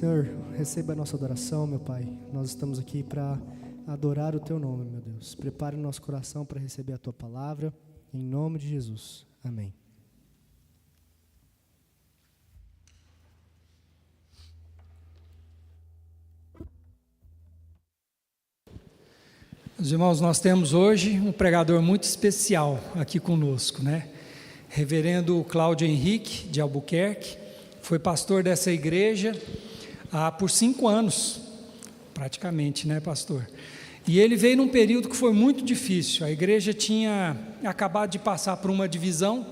Senhor, receba a nossa adoração, meu Pai. Nós estamos aqui para adorar o Teu nome, meu Deus. Prepare o nosso coração para receber a Tua palavra, em nome de Jesus. Amém. Meus irmãos, nós temos hoje um pregador muito especial aqui conosco, né? Reverendo Cláudio Henrique de Albuquerque, foi pastor dessa igreja por 5 anos, praticamente, né, pastor? E ele veio num período que foi muito difícil. A igreja tinha acabado de passar por uma divisão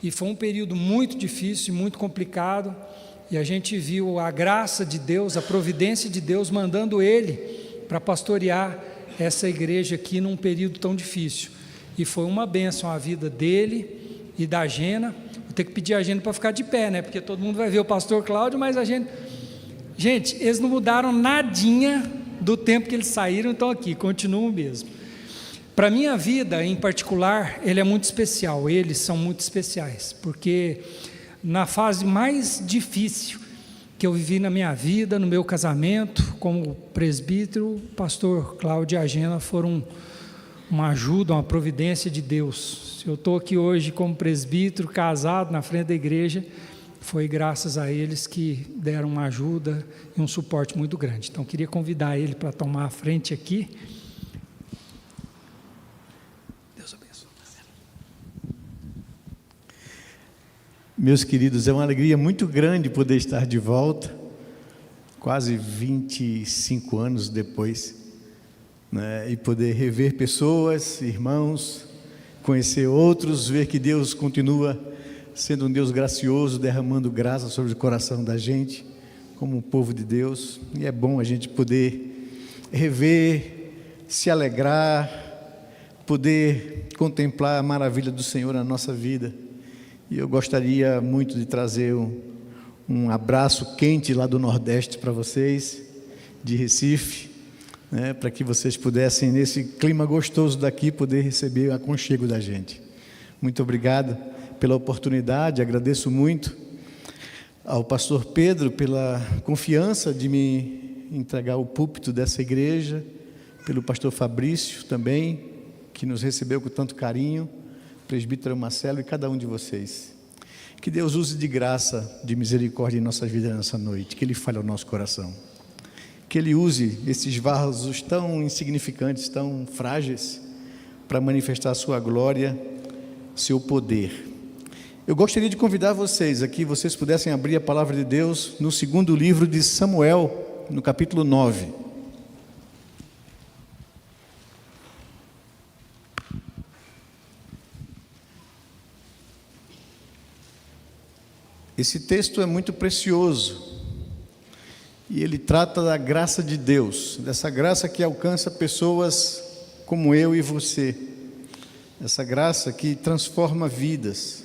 e foi um período muito difícil, muito complicado. E a gente viu a graça de Deus, a providência de Deus mandando ele para pastorear essa igreja aqui num período tão difícil. E foi uma bênção a vida dele e da Gena. Vou ter que pedir a Gena para ficar de pé, né? Porque todo mundo vai ver o pastor Cláudio, mas a Gena... Gente, eles não mudaram nadinha do tempo que eles saíram, estão aqui, continuam mesmo. Para a minha vida, em particular, ele é muito especial, eles são muito especiais, porque na fase mais difícil que eu vivi na minha vida, no meu casamento, como presbítero, o pastor Cláudio e a Gena foram uma ajuda, uma providência de Deus. Se eu estou aqui hoje como presbítero, casado na frente da igreja, foi graças a eles que deram uma ajuda e um suporte muito grande. Então, queria convidar ele para tomar a frente aqui. Deus abençoe. Meus queridos, é uma alegria muito grande poder estar de volta, quase 25 anos depois, né, e poder rever pessoas, irmãos, conhecer outros, ver que Deus continua sendo um Deus gracioso, derramando graça sobre o coração da gente, como um povo de Deus. E é bom a gente poder rever, se alegrar, poder contemplar a maravilha do Senhor na nossa vida. E eu gostaria muito de trazer um abraço quente lá do Nordeste para vocês, de Recife, né, para que vocês pudessem, nesse clima gostoso daqui, poder receber o aconchego da gente. Muito obrigado pela oportunidade, agradeço muito ao pastor Pedro pela confiança de me entregar o púlpito dessa igreja, pelo pastor Fabrício também, que nos recebeu com tanto carinho, presbítero Marcelo e cada um de vocês. Que Deus use de graça, de misericórdia em nossas vidas nessa noite, que Ele fale ao nosso coração, que Ele use esses vasos tão insignificantes, tão frágeis, para manifestar a sua glória, seu poder. Eu gostaria de convidar vocês aqui, vocês pudessem abrir a palavra de Deus no 2º livro de Samuel, no capítulo 9. Esse texto é muito precioso e ele trata da graça de Deus, dessa graça que alcança pessoas como eu e você, essa graça que transforma vidas,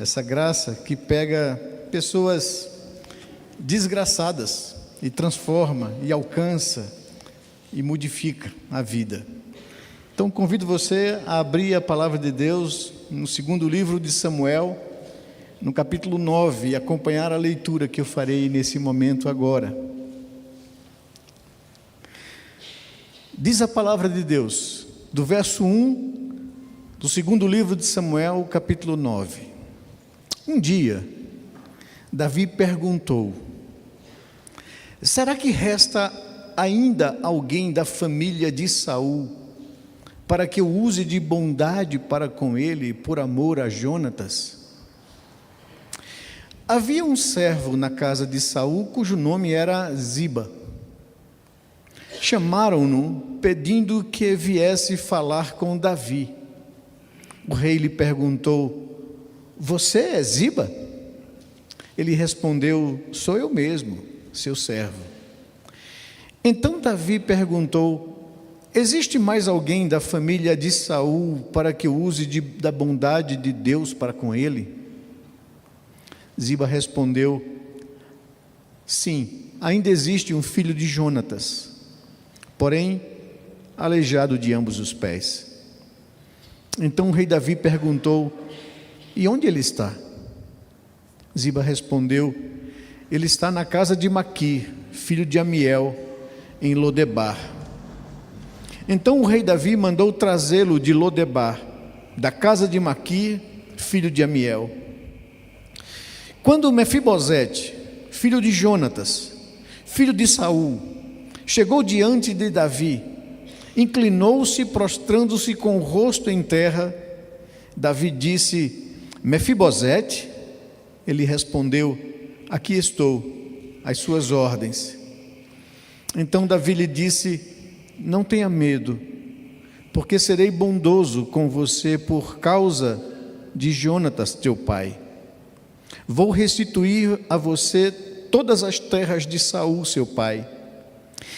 essa graça que pega pessoas desgraçadas e transforma e alcança e modifica a vida. Então convido você a abrir a palavra de Deus no 2º livro de Samuel, no capítulo 9, e acompanhar a leitura que eu farei nesse momento agora. Diz a palavra de Deus, do verso 1 do 2º livro de Samuel, capítulo 9. Um dia, Davi perguntou: será que resta ainda alguém da família de Saul, para que eu use de bondade para com ele, por amor a Jonatas? Havia um servo na casa de Saul, cujo nome era Ziba. Chamaram-no, pedindo que viesse falar com Davi. O rei lhe perguntou: você é Ziba? Ele respondeu: sou eu mesmo, seu servo. Então Davi perguntou: existe mais alguém da família de Saul para que eu use da bondade de Deus para com ele? Ziba respondeu: sim, ainda existe um filho de Jonatas, porém aleijado de ambos os pés. Então o rei Davi perguntou: e onde ele está? Ziba respondeu: ele está na casa de Maquir, filho de Amiel, em Lodebar. Então o rei Davi mandou trazê-lo de Lodebar, da casa de Maquir, filho de Amiel. Quando Mefibosete, filho de Jonatas, filho de Saul, chegou diante de Davi, inclinou-se, prostrando-se com o rosto em terra. Davi disse: Mefibosete? Ele respondeu: aqui estou, às suas ordens. Então Davi lhe disse: não tenha medo, porque serei bondoso com você por causa de Jonatas, teu pai. Vou restituir a você todas as terras de Saul, seu pai,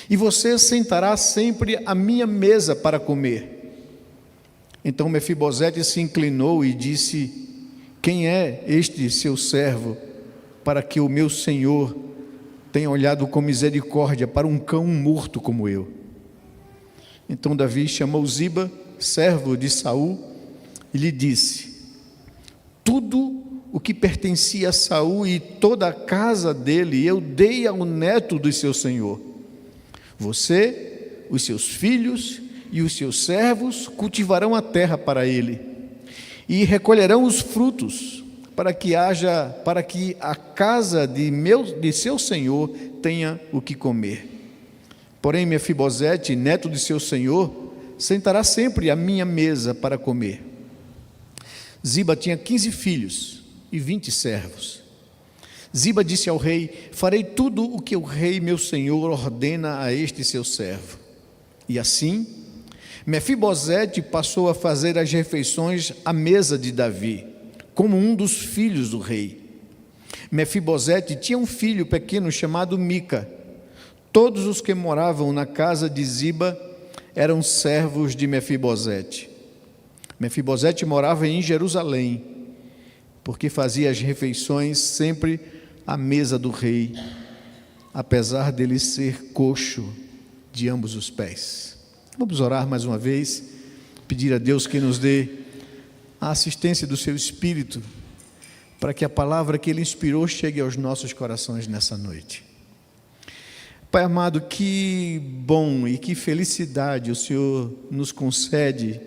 e você sentará sempre à minha mesa para comer. Então Mefibosete se inclinou e disse: quem é este seu servo, para que o meu senhor tenha olhado com misericórdia para um cão morto como eu? Então Davi chamou Ziba, servo de Saul, e lhe disse: tudo o que pertencia a Saul e toda a casa dele eu dei ao neto do seu senhor. Você, os seus filhos e os seus servos cultivarão a terra para ele e recolherão os frutos, para que a casa de seu senhor tenha o que comer. Porém Mefibosete, neto de seu senhor, sentará sempre à minha mesa para comer. Ziba tinha 15 filhos e 20 servos. Ziba disse ao rei: farei tudo o que o rei meu senhor ordena a este seu servo. E assim Mefibosete passou a fazer as refeições à mesa de Davi, como um dos filhos do rei. Mefibosete tinha um filho pequeno chamado Mica. Todos os que moravam na casa de Ziba eram servos de Mefibosete. Mefibosete morava em Jerusalém, porque fazia as refeições sempre à mesa do rei, apesar dele ser coxo de ambos os pés. Vamos orar mais uma vez, pedir a Deus que nos dê a assistência do seu Espírito, para que a palavra que Ele inspirou chegue aos nossos corações nessa noite. Pai amado, que bom e que felicidade o Senhor nos concede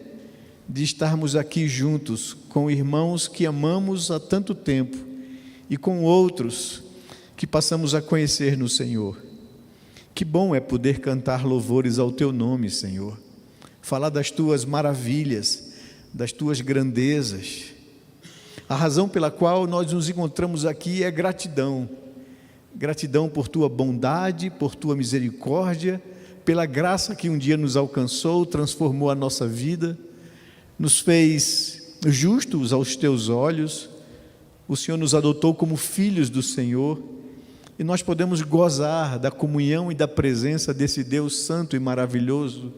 de estarmos aqui juntos com irmãos que amamos há tanto tempo e com outros que passamos a conhecer no Senhor. Que bom é poder cantar louvores ao Teu nome, Senhor, falar das Tuas maravilhas, das Tuas grandezas. A razão pela qual nós nos encontramos aqui é gratidão. Gratidão por Tua bondade, por Tua misericórdia, pela graça que um dia nos alcançou, transformou a nossa vida, nos fez justos aos Teus olhos. O Senhor nos adotou como filhos do Senhor, e nós podemos gozar da comunhão e da presença desse Deus santo e maravilhoso,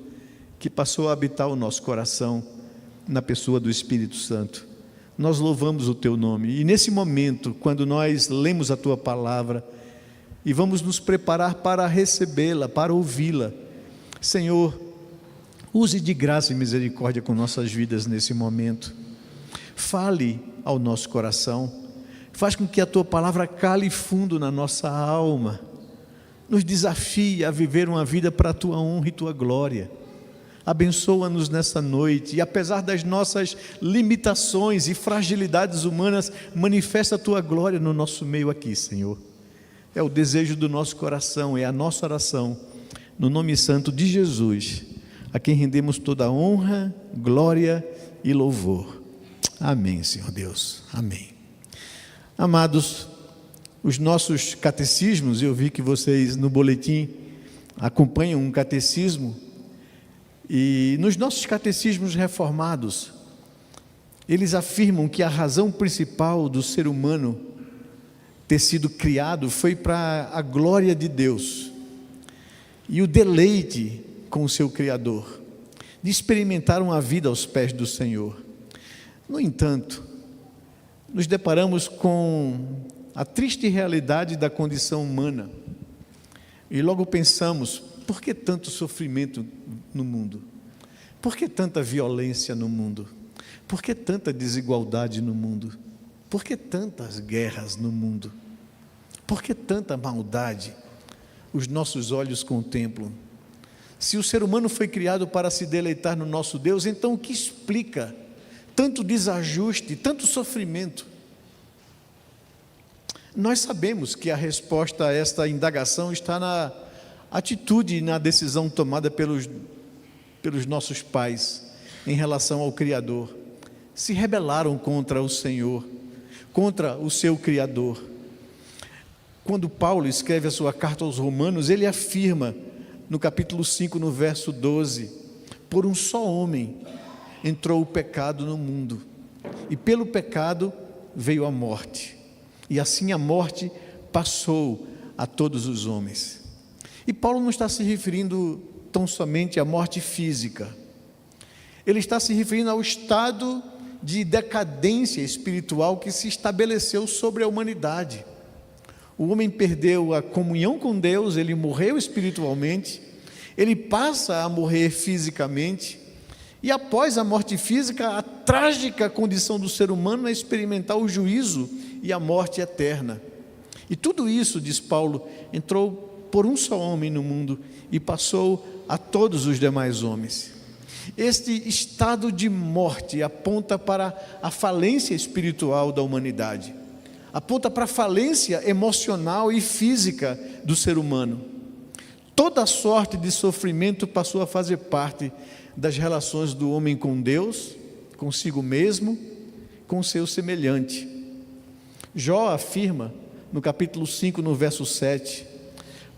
que passou a habitar o nosso coração, na pessoa do Espírito Santo. Nós louvamos o Teu nome, e nesse momento, quando nós lemos a Tua palavra, e vamos nos preparar para recebê-la, para ouvi-la, Senhor, use de graça e misericórdia com nossas vidas nesse momento. Fale ao nosso coração, faz com que a Tua palavra cale fundo na nossa alma, nos desafie a viver uma vida para a Tua honra e Tua glória. Abençoa-nos nessa noite, e apesar das nossas limitações e fragilidades humanas, manifesta a Tua glória no nosso meio aqui, Senhor. É o desejo do nosso coração, é a nossa oração, no nome santo de Jesus, a quem rendemos toda a honra, glória e louvor. Amém, Senhor Deus, amém. Amados, os nossos catecismos, eu vi que vocês no boletim acompanham um catecismo, e nos nossos catecismos reformados, eles afirmam que a razão principal do ser humano ter sido criado foi para a glória de Deus e o deleite com o seu Criador, de experimentar uma vida aos pés do Senhor. No entanto, nos deparamos com a triste realidade da condição humana e logo pensamos: por que tanto sofrimento no mundo? Por que tanta violência no mundo? Por que tanta desigualdade no mundo? Por que tantas guerras no mundo? Por que tanta maldade os nossos olhos contemplam? Se o ser humano foi criado para se deleitar no nosso Deus, então o que explica tanto desajuste, tanto sofrimento? Nós sabemos que a resposta a esta indagação está na atitude e na decisão tomada pelos nossos pais em relação ao Criador. Se rebelaram contra o Senhor, contra o seu Criador. Quando Paulo escreve a sua carta aos Romanos, ele afirma no capítulo 5, no verso 12: por um só homem entrou o pecado no mundo, e pelo pecado veio a morte, e assim a morte passou a todos os homens. E Paulo não está se referindo tão somente à morte física, ele está se referindo ao estado de decadência espiritual que se estabeleceu sobre a humanidade. O homem perdeu a comunhão com Deus, ele morreu espiritualmente, ele passa a morrer fisicamente, e após a morte física, a trágica condição do ser humano é experimentar o juízo e a morte eterna. E tudo isso, diz Paulo, entrou por um só homem no mundo e passou a todos os demais homens. Este estado de morte aponta para a falência espiritual da humanidade, aponta para a falência emocional e física do ser humano. Toda sorte de sofrimento passou a fazer parte das relações do homem com Deus, consigo mesmo, com seu semelhante. Jó afirma no capítulo 5, no verso 7,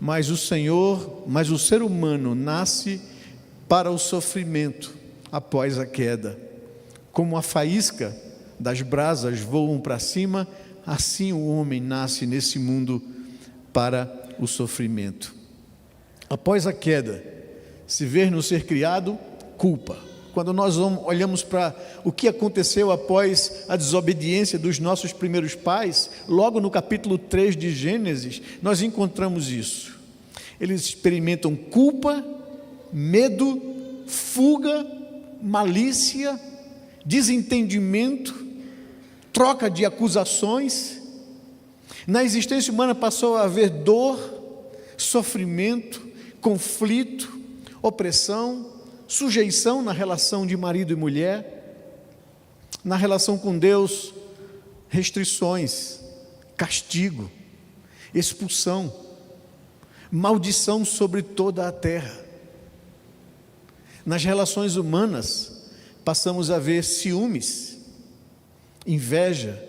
mas o ser humano nasce para o sofrimento após a queda. Como a faísca das brasas voam para cima, assim o homem nasce nesse mundo para o sofrimento. Após a queda, se ver no ser criado, culpa. Quando nós olhamos para o que aconteceu após a desobediência dos nossos primeiros pais, logo no capítulo 3 de Gênesis, nós encontramos isso. Eles experimentam culpa, medo, fuga, malícia, desentendimento, troca de acusações. Na existência humana passou a haver dor, sofrimento, conflito, opressão, sujeição na relação de marido e mulher, na relação com Deus, restrições, castigo, expulsão, maldição sobre toda a terra. Nas relações humanas, passamos a ver ciúmes, inveja,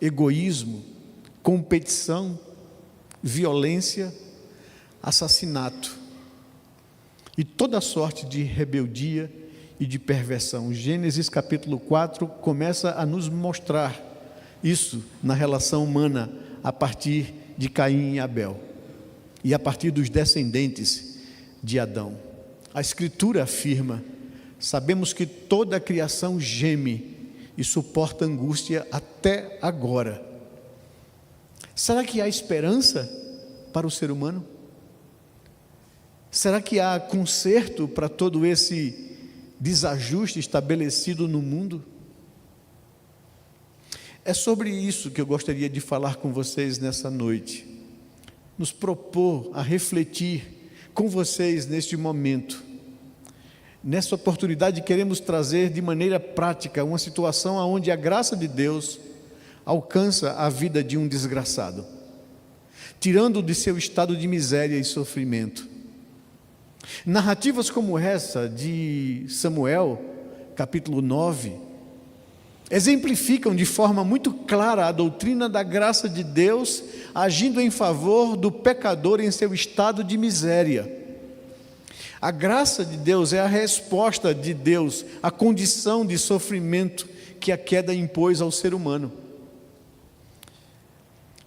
egoísmo, competição, violência, assassinato e toda sorte de rebeldia e de perversão. Gênesis capítulo 4 começa a nos mostrar isso na relação humana a partir de Caim e Abel e a partir dos descendentes de Adão. A Escritura afirma: sabemos que toda a criação geme e suporta angústia até agora. Será que há esperança para o ser humano? Será que há conserto para todo esse desajuste estabelecido no mundo? É sobre isso que eu gostaria de falar com vocês nessa noite, nos propor a refletir com vocês neste momento. Nessa oportunidade queremos trazer de maneira prática uma situação onde a graça de Deus alcança a vida de um desgraçado, tirando-o de seu estado de miséria e sofrimento. Narrativas como essa de Samuel, capítulo 9, exemplificam de forma muito clara a doutrina da graça de Deus agindo em favor do pecador em seu estado de miséria. A graça de Deus é a resposta de Deus à condição de sofrimento que a queda impôs ao ser humano.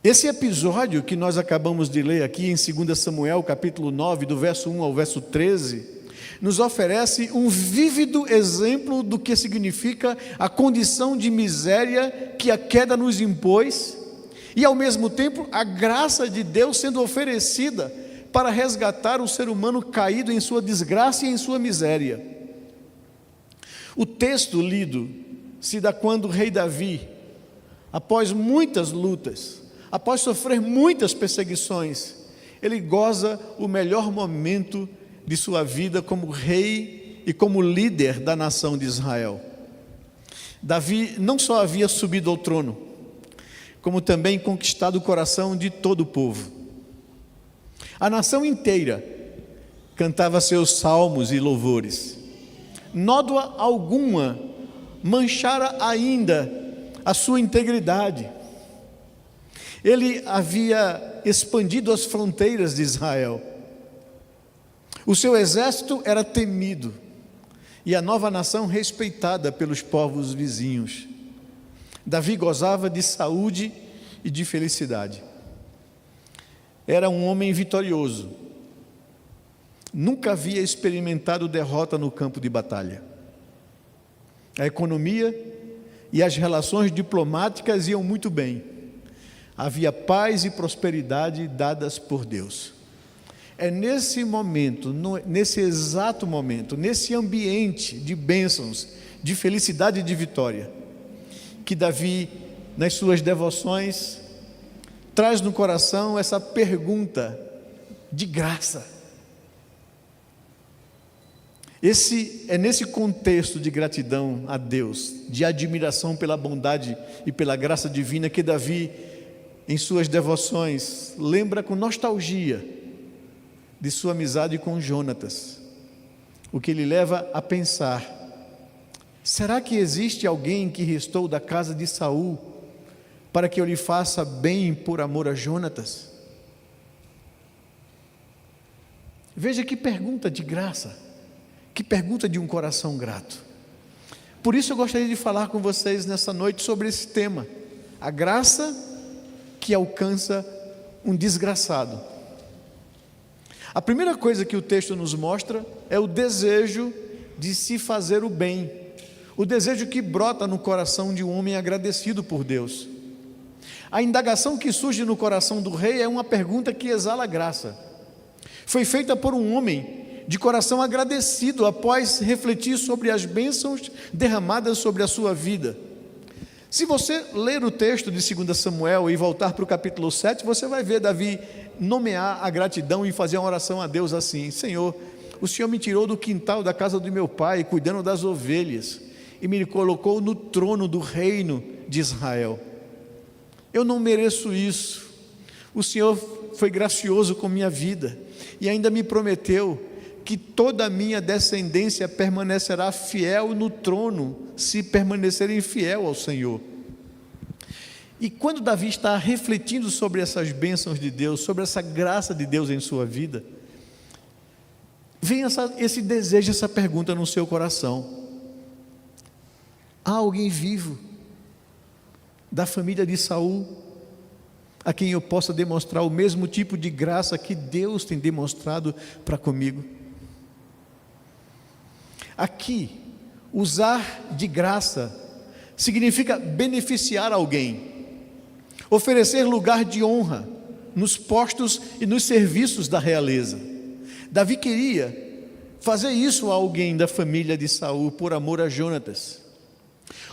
Esse episódio que nós acabamos de ler aqui em 2 Samuel, capítulo 9, do verso 1 ao verso 13, nos oferece um vívido exemplo do que significa a condição de miséria que a queda nos impôs e, ao mesmo tempo, a graça de Deus sendo oferecida para resgatar o ser humano caído em sua desgraça e em sua miséria. O texto lido se dá quando o rei Davi, após muitas lutas, após sofrer muitas perseguições, ele goza o melhor momento de sua vida como rei e como líder da nação de Israel. Davi não só havia subido ao trono, como também conquistado o coração de todo o povo. A nação inteira cantava seus salmos e louvores. Nódoa alguma manchara ainda a sua integridade. Ele havia expandido as fronteiras de Israel. O seu exército era temido e a nova nação respeitada pelos povos vizinhos. Davi gozava de saúde e de felicidade. Era um homem vitorioso. Nunca havia experimentado derrota no campo de batalha. A economia e as relações diplomáticas iam muito bem. Havia paz e prosperidade dadas por Deus. É nesse momento, nesse exato momento, nesse ambiente de bênçãos, de felicidade e de vitória, que Davi, nas suas devoções, traz no coração essa pergunta de graça. É nesse contexto de gratidão a Deus, de admiração pela bondade e pela graça divina, que Davi, em suas devoções, lembra com nostalgia de sua amizade com Jonatas, o que lhe leva a pensar: será que existe alguém que restou da casa de Saul para que eu lhe faça bem por amor a Jonatas? Veja que pergunta de graça, que pergunta de um coração grato. Por isso eu gostaria de falar com vocês nessa noite sobre esse tema: a graça que alcança um desgraçado. A primeira coisa que o texto nos mostra é o desejo de se fazer o bem, o desejo que brota no coração de um homem agradecido por Deus. A indagação que surge no coração do rei é uma pergunta que exala graça. Foi feita por um homem de coração agradecido após refletir sobre as bênçãos derramadas sobre a sua vida. Se você ler o texto de 2 Samuel e voltar para o capítulo 7, você vai ver Davi nomear a gratidão e fazer uma oração a Deus assim: Senhor, o Senhor me tirou do quintal da casa do meu pai, cuidando das ovelhas, e me colocou no trono do reino de Israel. Eu não mereço isso. O Senhor foi gracioso com minha vida e ainda me prometeu que toda a minha descendência permanecerá fiel no trono, se permanecerem fiel ao Senhor. E quando Davi está refletindo sobre essas bênçãos de Deus, sobre essa graça de Deus em sua vida, vem esse desejo, essa pergunta no seu coração: há alguém vivo da família de Saul a quem eu possa demonstrar o mesmo tipo de graça que Deus tem demonstrado para comigo? Aqui, usar de graça significa beneficiar alguém, oferecer lugar de honra nos postos e nos serviços da realeza. Davi queria fazer isso a alguém da família de Saul por amor a Jonatas.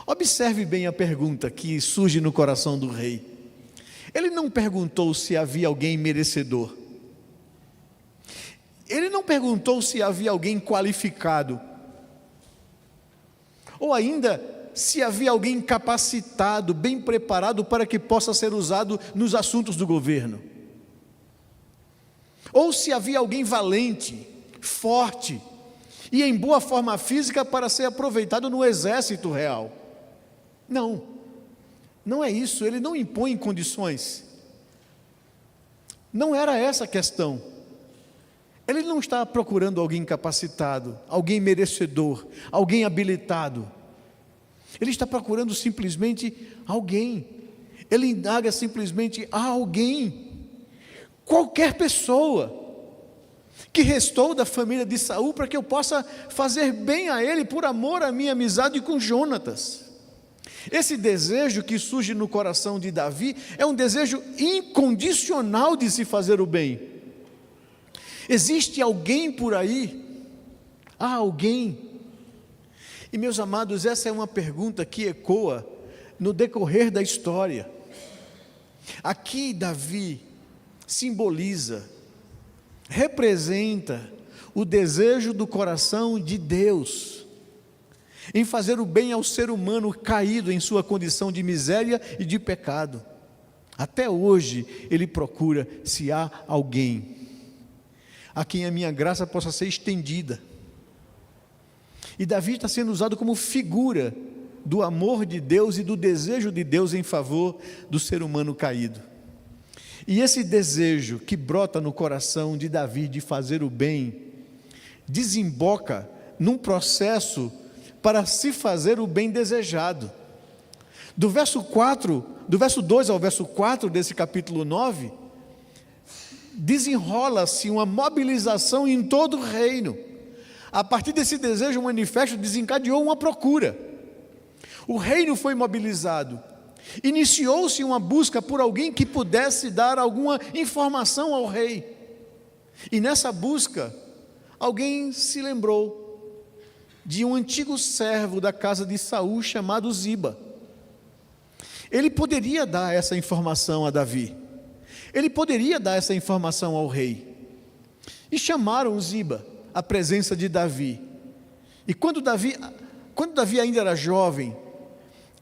Observe bem a pergunta que surge no coração do rei. Ele não perguntou se havia alguém merecedor. Ele não perguntou se havia alguém qualificado, ou ainda se havia alguém capacitado, bem preparado para que possa ser usado nos assuntos do governo, ou se havia alguém valente, forte e em boa forma física para ser aproveitado no exército real. Não é isso. Ele não impõe condições. Não era essa a questão. Ele não está procurando alguém capacitado, alguém merecedor, alguém habilitado. Ele está procurando simplesmente alguém. Ele indaga simplesmente a alguém, qualquer pessoa que restou da família de Saul, para que eu possa fazer bem a ele por amor à minha amizade com Jonatas. Esse desejo que surge no coração de Davi é um desejo incondicional de se fazer o bem. Existe alguém por aí? Há alguém? E meus amados, essa é uma pergunta que ecoa no decorrer da história. Aqui Davi simboliza, representa o desejo do coração de Deus em fazer o bem ao ser humano caído em sua condição de miséria e de pecado. Até hoje ele procura se há alguém a quem a minha graça possa ser estendida. E Davi está sendo usado como figura do amor de Deus e do desejo de Deus em favor do ser humano caído. E esse desejo que brota no coração de Davi de fazer o bem, desemboca num processo para se fazer o bem desejado. Do verso 2 ao verso 4 desse capítulo 9, desenrola-se uma mobilização em todo o reino. A partir desse desejo manifesto, desencadeou uma procura. O reino foi mobilizado. Iniciou-se uma busca por alguém que pudesse dar alguma informação ao rei. E nessa busca, alguém se lembrou de um antigo servo da casa de Saul chamado Ziba. Ele poderia dar essa informação a Davi. Ele poderia dar essa informação ao rei. E chamaram Ziba à presença de Davi. E quando Davi ainda era jovem,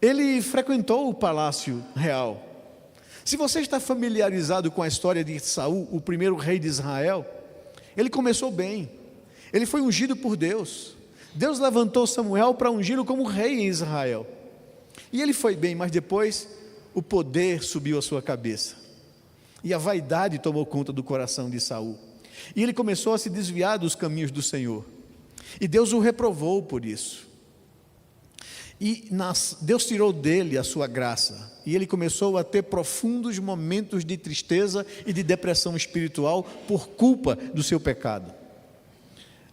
ele frequentou o palácio real. Se você está familiarizado com a história de Saul, o primeiro rei de Israel, ele começou bem. Ele foi ungido por Deus. Deus levantou Samuel para ungí-lo como rei em Israel. E ele foi bem, mas depois o poder subiu à sua cabeça. E a vaidade tomou conta do coração de Saul. E ele começou a se desviar dos caminhos do Senhor. E Deus o reprovou por isso. E Deus tirou dele a sua graça. E ele começou a ter profundos momentos de tristeza e de depressão espiritual por culpa do seu pecado.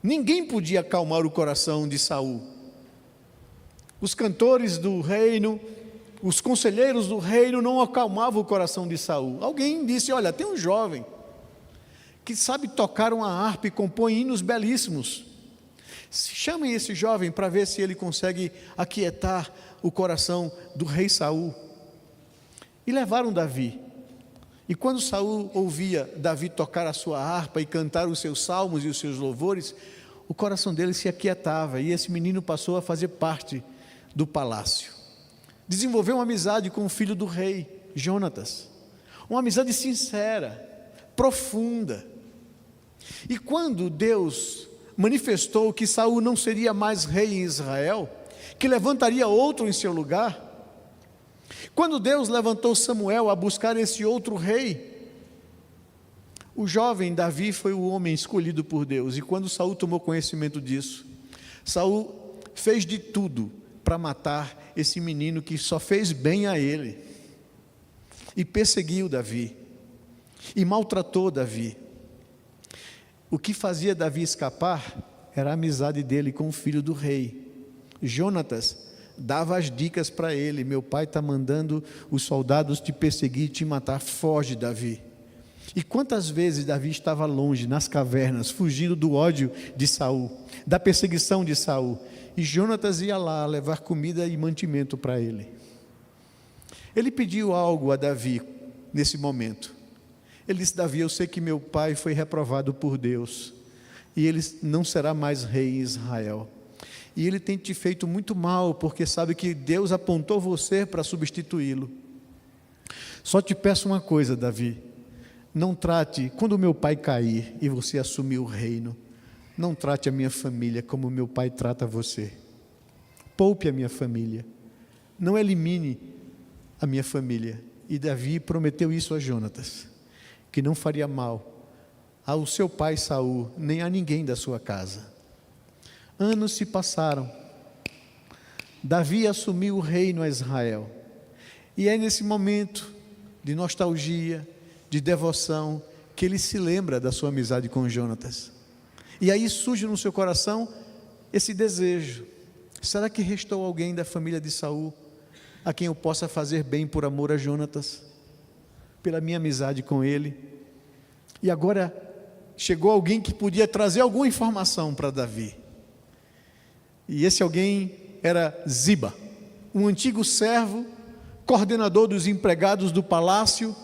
Ninguém podia acalmar o coração de Saul. Os cantores do reino, os conselheiros do reino não acalmavam o coração de Saul. Alguém disse: olha, tem um jovem que sabe tocar uma harpa e compõe hinos belíssimos. Chamem esse jovem para ver se ele consegue aquietar o coração do rei Saul. E levaram Davi. E quando Saul ouvia Davi tocar a sua harpa e cantar os seus salmos e os seus louvores, o coração dele se aquietava, e esse menino passou a fazer parte do palácio. Desenvolveu uma amizade com o filho do rei, Jonatas. Uma amizade sincera, profunda. E quando Deus manifestou que Saul não seria mais rei em Israel, que levantaria outro em seu lugar, quando Deus levantou Samuel a buscar esse outro rei, o jovem Davi foi o homem escolhido por Deus. E quando Saul tomou conhecimento disso, Saul fez de tudo para matar esse menino que só fez bem a ele, e perseguiu Davi, e maltratou Davi. O que fazia Davi escapar era a amizade dele com o filho do rei. Jonatas dava as dicas para ele: meu pai está mandando os soldados te perseguir e te matar, foge, Davi. E quantas vezes Davi estava longe, nas cavernas, fugindo do ódio de Saul, da perseguição de Saul, e Jonatas ia lá levar comida e mantimento para ele. Ele pediu algo a Davi nesse momento. Ele disse: Davi, eu sei que meu pai foi reprovado por Deus, e ele não será mais rei em Israel, e ele tem te feito muito mal, porque sabe que Deus apontou você para substituí-lo. Só te peço uma coisa, Davi: não trate, quando meu pai cair e você assumir o reino, não trate a minha família como meu pai trata você. Poupe a minha família, não elimine a minha família. E Davi prometeu isso a Jonatas, que não faria mal ao seu pai Saul, nem a ninguém da sua casa. Anos se passaram. Davi assumiu o reino a Israel. E é nesse momento de nostalgia, de devoção, que ele se lembra da sua amizade com Jonatas. E aí surge no seu coração esse desejo: será que restou alguém da família de Saul a quem eu possa fazer bem por amor a Jonatas, pela minha amizade com ele? E agora chegou alguém que podia trazer alguma informação para Davi. E esse alguém era Ziba, um antigo servo coordenador dos empregados do palácio,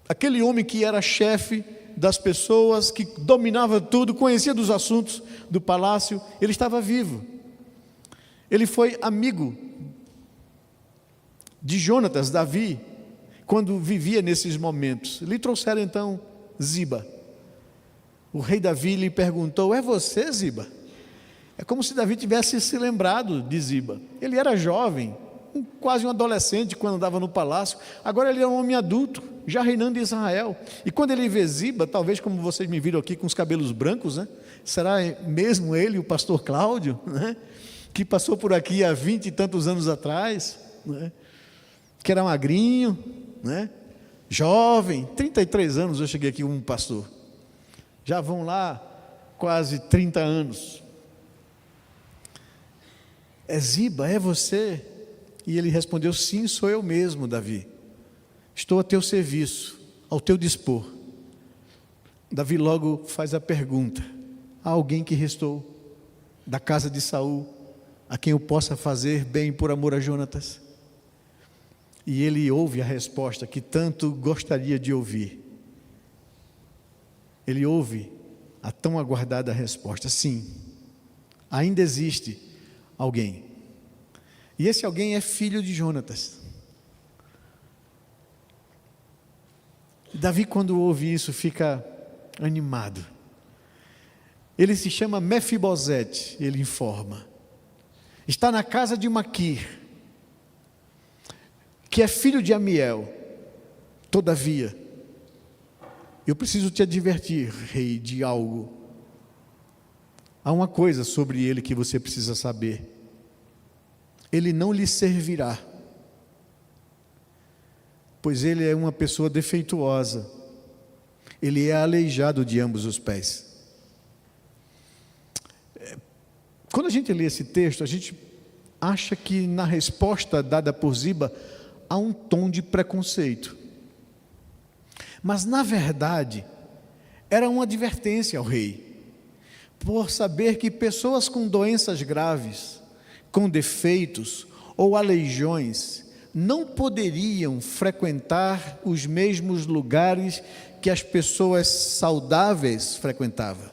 aquele homem que era chefe das pessoas, que dominava tudo, conhecia dos assuntos do palácio, ele estava vivo. Ele foi amigo de Jonatas, Davi, quando vivia nesses momentos. Lhe trouxeram então Ziba. O rei Davi lhe perguntou: é você, Ziba? É como se Davi tivesse se lembrado de Ziba. Ele era jovem, quase um adolescente quando andava no palácio. Agora ele é um homem adulto, já reinando em Israel. E quando ele vê Ziba, talvez como vocês me viram aqui com os cabelos brancos, né? Será mesmo ele, o pastor Cláudio, né? Que passou por aqui há 20 e tantos anos atrás, né? Que era magrinho, né? Jovem, 33 anos eu cheguei aqui como pastor. Já vão lá quase 30 anos. É Ziba, é você? E ele respondeu: sim, sou eu mesmo, Davi. Estou a teu serviço, ao teu dispor. Davi logo faz a pergunta: há alguém que restou da casa de Saul, a quem eu possa fazer bem por amor a Jonatas? E ele ouve a resposta que tanto gostaria de ouvir. Ele ouve a tão aguardada resposta: sim, ainda existe alguém. E esse alguém é filho de Jonatas. Davi, quando ouve isso, fica animado. Ele se chama Mefibosete, ele informa. Está na casa de Maquir, que é filho de Amiel. Todavia, eu preciso te advertir, rei, de algo. Há uma coisa sobre ele que você precisa saber. Ele não lhe servirá, pois ele é uma pessoa defeituosa. Ele é aleijado de ambos os pés. Quando a gente lê esse texto, a gente acha que na resposta dada por Ziba há um tom de preconceito. Mas na verdade, era uma advertência ao rei, por saber que pessoas com doenças graves, com defeitos ou aleijões, não poderiam frequentar os mesmos lugares que as pessoas saudáveis frequentavam.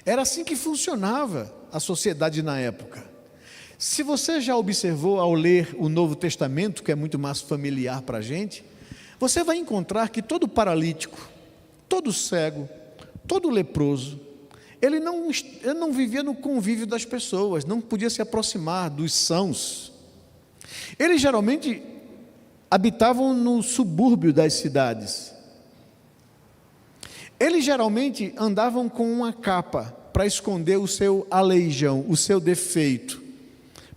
Era assim que funcionava a sociedade na época. Se você já observou ao ler o Novo Testamento, que é muito mais familiar para a gente, você vai encontrar que todo paralítico, todo cego, todo leproso, ele não vivia no convívio das pessoas, não podia se aproximar dos sãos. Eles geralmente habitavam no subúrbio das cidades. Eles geralmente andavam com uma capa para esconder o seu aleijão, o seu defeito,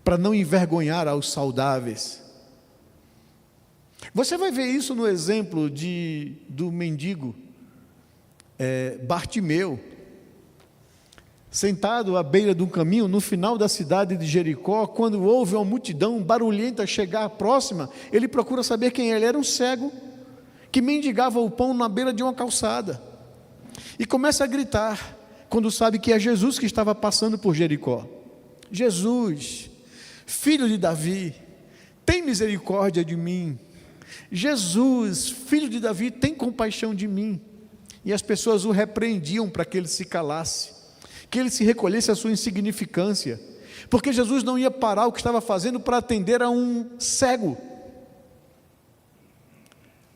para não envergonhar aos saudáveis. Você vai ver isso no exemplo do mendigo Bartimeu, sentado à beira de um caminho no final da cidade de Jericó. Quando ouve uma multidão barulhenta chegar próxima, ele procura saber quem ele era. Um cego que mendigava o pão na beira de uma calçada e começa a gritar quando sabe que é Jesus que estava passando por Jericó: Jesus, filho de Davi, tem misericórdia de mim. Jesus, filho de Davi, tem compaixão de mim. E as pessoas o repreendiam para que ele se calasse, que ele se recolhesse à sua insignificância, porque Jesus não ia parar o que estava fazendo para atender a um cego.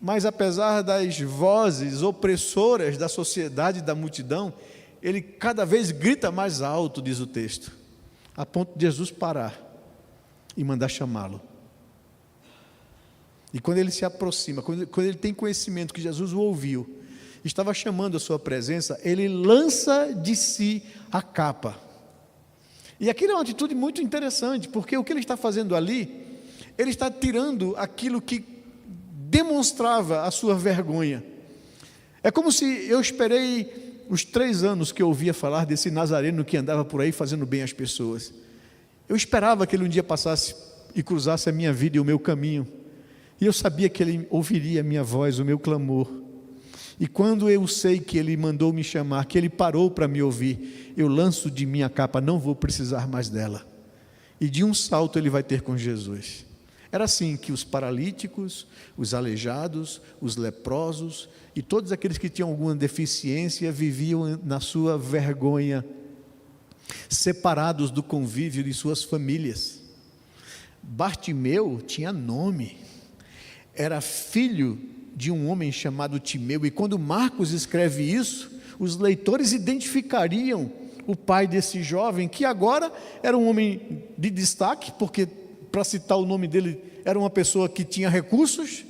Mas apesar das vozes opressoras da sociedade e da multidão, ele cada vez grita mais alto, diz o texto, a ponto de Jesus parar e mandar chamá-lo. E quando ele se aproxima, quando ele tem conhecimento que Jesus o ouviu, estava chamando a sua presença, ele lança de si a capa. E aquilo é uma atitude muito interessante, porque o que ele está fazendo ali, ele está tirando aquilo que demonstrava a sua vergonha. É como se eu esperei os 3 anos que eu ouvia falar desse nazareno que andava por aí fazendo bem às pessoas. Eu esperava que ele um dia passasse e cruzasse a minha vida e o meu caminho, e eu sabia que ele ouviria a minha voz, o meu clamor. E quando eu sei que ele mandou me chamar, que ele parou para me ouvir, eu lanço de mim a capa, não vou precisar mais dela. E de um salto ele vai ter com Jesus. Era assim que os paralíticos, os aleijados, os leprosos e todos aqueles que tinham alguma deficiência viviam na sua vergonha, separados do convívio de suas famílias. Bartimeu tinha nome, era filho de um homem chamado Timeu, e quando Marcos escreve isso, os leitores identificariam o pai desse jovem, que agora era um homem de destaque, porque, para citar o nome dele, era uma pessoa que tinha recursos,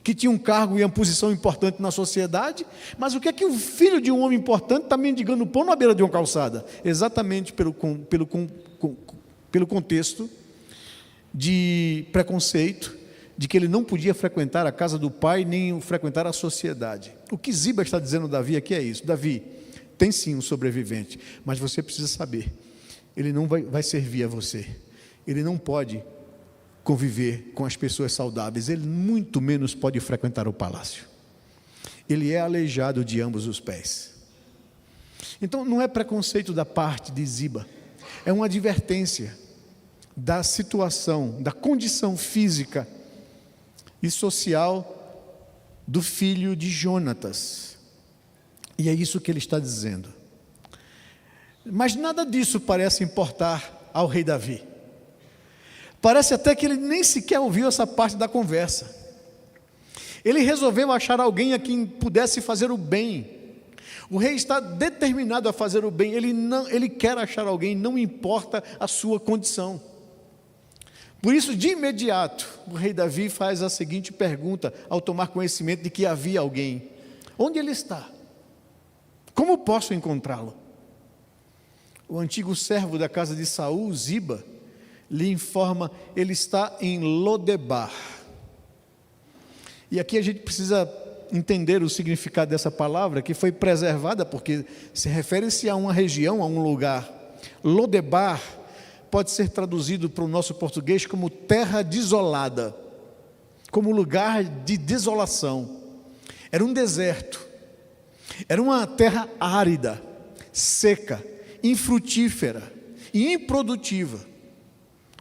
que tinha um cargo e uma posição importante na sociedade. Mas o que é que o filho de um homem importante está mendigando pão na beira de uma calçada? Exatamente pelo contexto de preconceito, de que ele não podia frequentar a casa do pai, nem frequentar a sociedade. O que Ziba está dizendo a Davi aqui é isso: Davi, tem sim um sobrevivente, mas você precisa saber, ele não vai servir a você, ele não pode conviver com as pessoas saudáveis, ele muito menos pode frequentar o palácio, ele é aleijado de ambos os pés. Então não é preconceito da parte de Ziba, é uma advertência da situação, da condição física e social do filho de Jonatas, e é isso que ele está dizendo. Mas nada disso parece importar ao rei Davi. Parece até que ele nem sequer ouviu essa parte da conversa. Ele resolveu achar alguém a quem pudesse fazer o bem. O rei está determinado a fazer o bem, ele quer achar alguém, não importa a sua condição. Por isso, de imediato, o rei Davi faz a seguinte pergunta, ao tomar conhecimento de que havia alguém: onde ele está? Como posso encontrá-lo? O antigo servo da casa de Saul, Ziba, lhe informa: ele está em Lodebar. E aqui a gente precisa entender o significado dessa palavra, que foi preservada porque se refere-se a uma região, a um lugar. Lodebar pode ser traduzido para o nosso português como terra desolada, como lugar de desolação. Era um deserto, era uma terra árida, seca, infrutífera e improdutiva,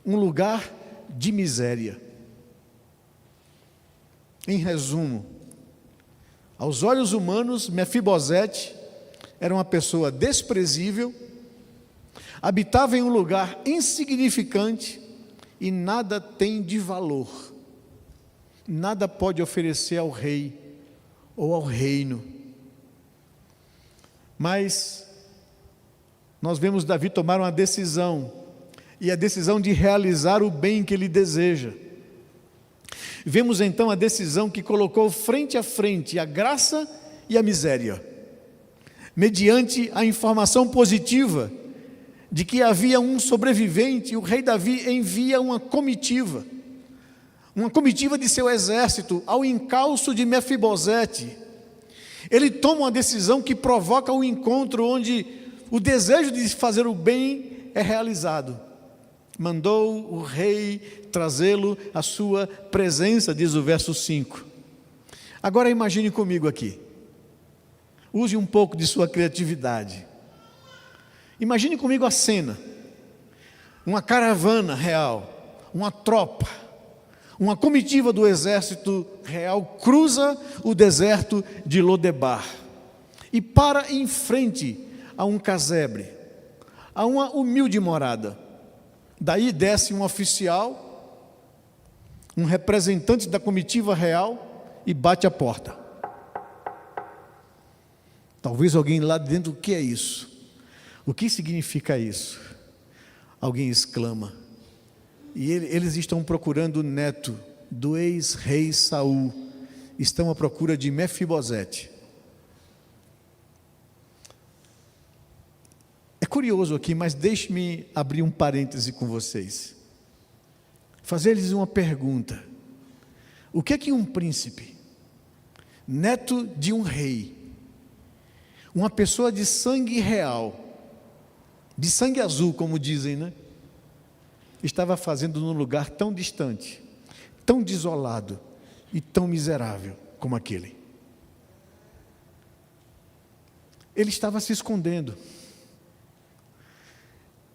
um lugar de miséria. Em resumo, aos olhos humanos, Mefibosete era uma pessoa desprezível, habitava em um lugar insignificante e nada tem de valor, nada pode oferecer ao rei ou ao reino. Mas nós vemos Davi tomar uma decisão, e a decisão de realizar o bem que ele deseja. Vemos então a decisão que colocou frente a frente a graça e a miséria, mediante a informação positiva de que havia um sobrevivente. O rei Davi envia uma comitiva de seu exército ao encalço de Mefibosete. Ele toma uma decisão que provoca um encontro onde o desejo de fazer o bem é realizado. Mandou o rei trazê-lo à sua presença, diz o verso 5. Agora imagine comigo aqui, use um pouco de sua criatividade. Imagine comigo a cena: uma caravana real, uma tropa, uma comitiva do exército real cruza o deserto de Lodebar e para em frente a um casebre, a uma humilde morada. Daí desce um oficial, um representante da comitiva real, e bate a porta. Talvez alguém lá dentro: o que é isso? O que significa isso? Alguém exclama: e eles estão procurando o neto do ex-rei Saul, estão à procura de Mefibosete. É curioso aqui, mas deixe-me abrir um parêntese com vocês, fazer-lhes uma pergunta: o que é que um príncipe, neto de um rei, uma pessoa de sangue real, de sangue azul, como dizem, né, estava fazendo num lugar tão distante, tão desolado e tão miserável como aquele? Ele estava se escondendo,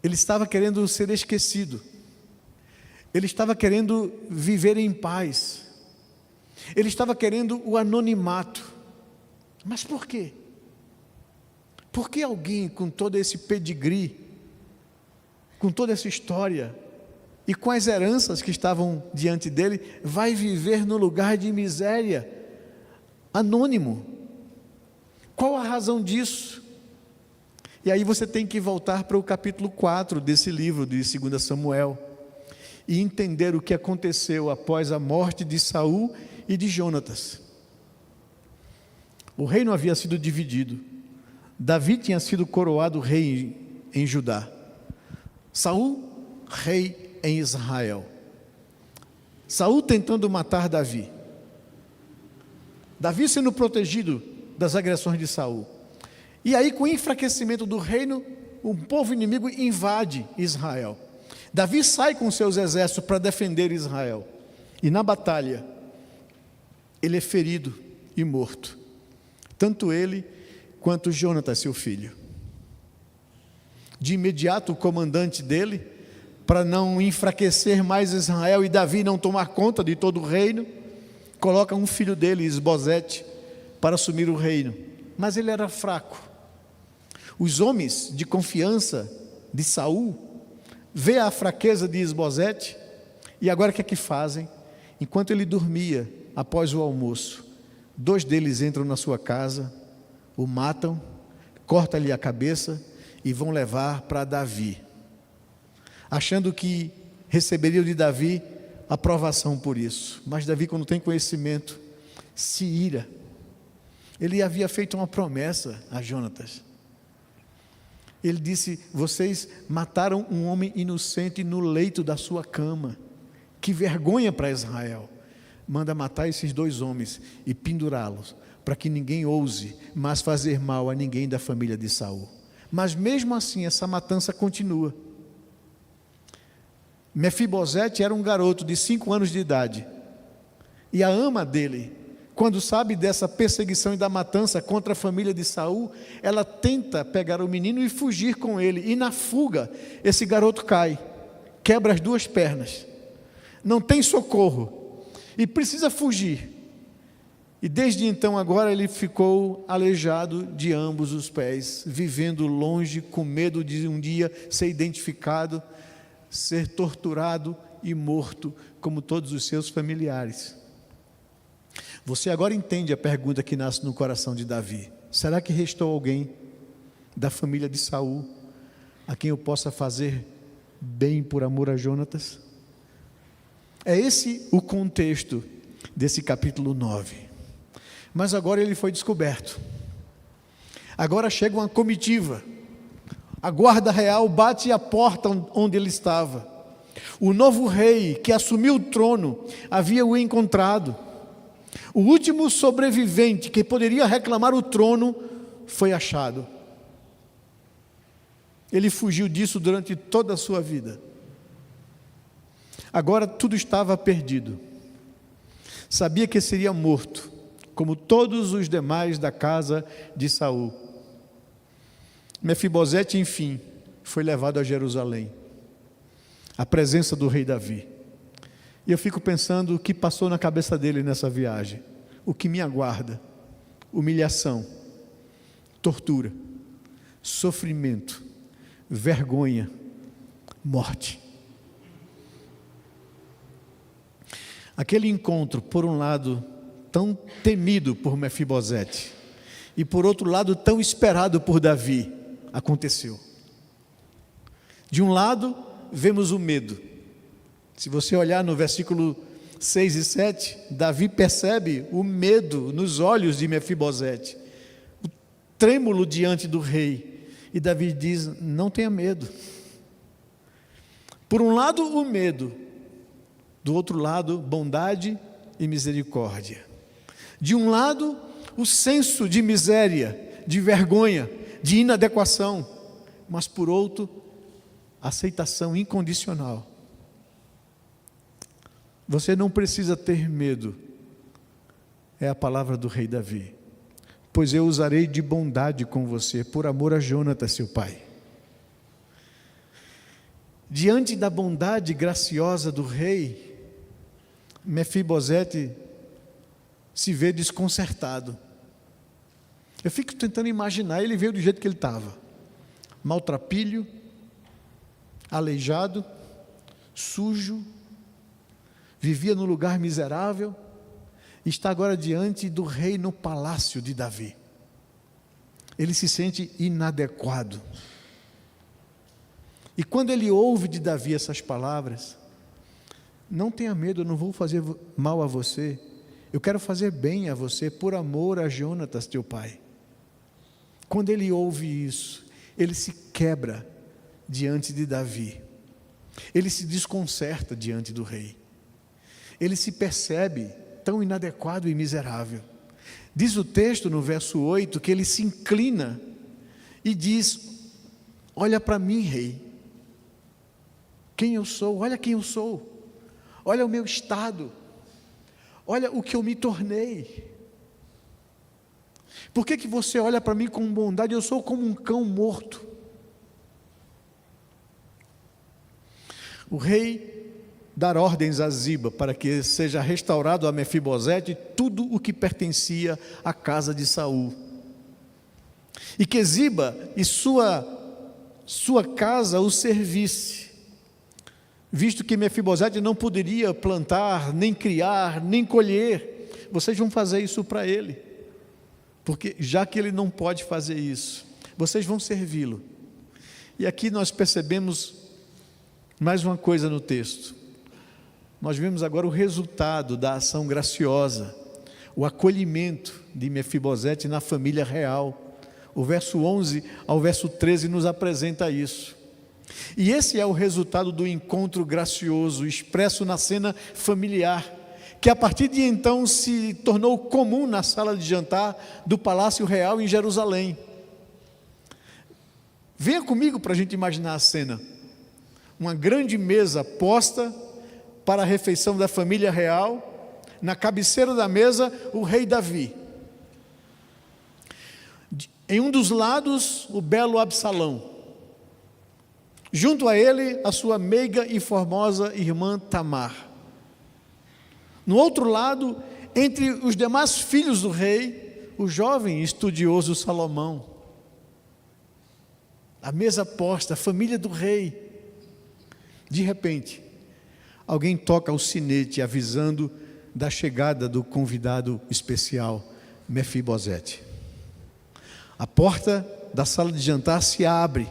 ele estava querendo ser esquecido, Ele estava querendo viver em paz. Ele estava querendo o anonimato. Mas por quê? Por que alguém com todo esse pedigree, com toda essa história, e com as heranças que estavam diante dele, vai viver no lugar de miséria, anônimo? Qual a razão disso? E aí você tem que voltar para o capítulo 4 desse livro de 2 Samuel, e entender o que aconteceu após a morte de Saul e de Jonatas. O reino havia sido dividido. Davi tinha sido coroado rei em Judá. Saul, rei em Israel. Saul tentando matar Davi. Davi sendo protegido das agressões de Saul. E aí, com o enfraquecimento do reino, um povo inimigo invade Israel. Davi sai com seus exércitos para defender Israel. E na batalha, ele é ferido e morto. Tanto ele quanto Jonatas, seu filho. De imediato, o comandante dele, para não enfraquecer mais Israel e Davi não tomar conta de todo o reino, coloca um filho dele, Isbosete, para assumir o reino. Mas ele era fraco. Os homens de confiança de Saul vê a fraqueza de Isbosete, e agora o que é que fazem? Enquanto ele dormia, após o almoço, 2 deles entram na sua casa, o matam, cortam-lhe a cabeça e vão levar para Davi, achando que receberiam de Davi aprovação por isso. Mas Davi, quando tem conhecimento, se ira. Ele havia feito uma promessa a Jonatas. Ele disse: vocês mataram um homem inocente no leito da sua cama. Que vergonha para Israel. Manda matar esses 2 homens e pendurá-los, para que ninguém ouse mais fazer mal a ninguém da família de Saul. Mas mesmo assim essa matança continua. Mefibosete era um garoto de 5 anos de idade, e a ama dele, quando sabe dessa perseguição e da matança contra a família de Saul, ela tenta pegar o menino e fugir com ele, e na fuga, esse garoto cai, quebra as 2 pernas, não tem socorro, e precisa fugir, e desde então agora ele ficou aleijado de ambos os pés, vivendo longe, com medo de um dia ser identificado, ser torturado e morto, como todos os seus familiares. Você agora entende a pergunta que nasce no coração de Davi: será que restou alguém da família de Saul a quem eu possa fazer bem por amor a Jonatas? É esse o contexto desse capítulo 9. Mas agora ele foi descoberto. Agora chega uma comitiva. A guarda real bate à porta onde ele estava. O novo rei que assumiu o trono havia o encontrado. O último sobrevivente que poderia reclamar o trono foi achado. Ele fugiu disso durante toda a sua vida. Agora tudo estava perdido. Sabia que seria morto, como todos os demais da casa de Saul. Mefibosete, enfim, foi levado a Jerusalém, à presença do rei Davi. E eu fico pensando o que passou na cabeça dele nessa viagem. O que me aguarda: humilhação, tortura, sofrimento, vergonha, morte. Aquele encontro, por um lado, tão temido por Mefibosete, e por outro lado, tão esperado por Davi, aconteceu. De um lado, vemos o medo. Se você olhar no versículo 6 e 7, Davi percebe o medo nos olhos de Mefibosete, o trêmulo diante do rei, e Davi diz: não tenha medo. Por um lado, o medo, do outro lado, bondade e misericórdia. De um lado, o senso de miséria, de vergonha, de inadequação, mas por outro, aceitação incondicional. Você não precisa ter medo, é a palavra do rei Davi, pois eu usarei de bondade com você, por amor a Jonatas, seu pai. diante da bondade graciosa do rei, Mefibosete se vê desconcertado. Eu fico tentando imaginar, ele veio do jeito que ele estava, maltrapilho, aleijado, sujo, vivia num lugar miserável, está agora diante do rei no palácio de Davi. Ele se sente inadequado. E quando ele ouve de Davi essas palavras, não tenha medo, eu não vou fazer mal a você, eu quero fazer bem a você, por amor a Jonatas, teu pai. Quando ele ouve isso, ele se quebra diante de Davi, ele se desconcerta diante do rei, ele se percebe tão inadequado e miserável. Diz o texto no verso 8 que ele se inclina e diz: olha para mim, rei, quem eu sou, olha quem eu sou, olha o meu estado, olha o que eu me tornei. Por que você olha para mim com bondade? Eu sou como um cão morto. O rei dar ordens a Ziba para que seja restaurado a Mefibosete tudo o que pertencia à casa de Saul, e que Ziba e sua casa o servisse, visto que Mefibosete não poderia plantar, nem criar, nem colher. Vocês vão fazer isso para ele, porque já que ele não pode fazer isso, vocês vão servi-lo. E aqui nós percebemos mais uma coisa no texto. Nós vemos agora o resultado da ação graciosa, o acolhimento de Mefibosete na família real. O verso 11 ao verso 13 nos apresenta isso. E esse é o resultado do encontro gracioso expresso na cena familiar, que a partir de então se tornou comum na sala de jantar do Palácio Real em Jerusalém. Venha comigo para a gente imaginar a cena. Uma grande mesa posta para a refeição da família real, na cabeceira da mesa, o rei Davi. Em um dos lados, o belo Absalão. Junto a ele, a sua meiga e formosa irmã Tamar. No outro lado, entre os demais filhos do rei, o jovem estudioso Salomão. A mesa posta, a família do rei. De repente, alguém toca o sinete avisando da chegada do convidado especial, Mefibosete. A porta da sala de jantar se abre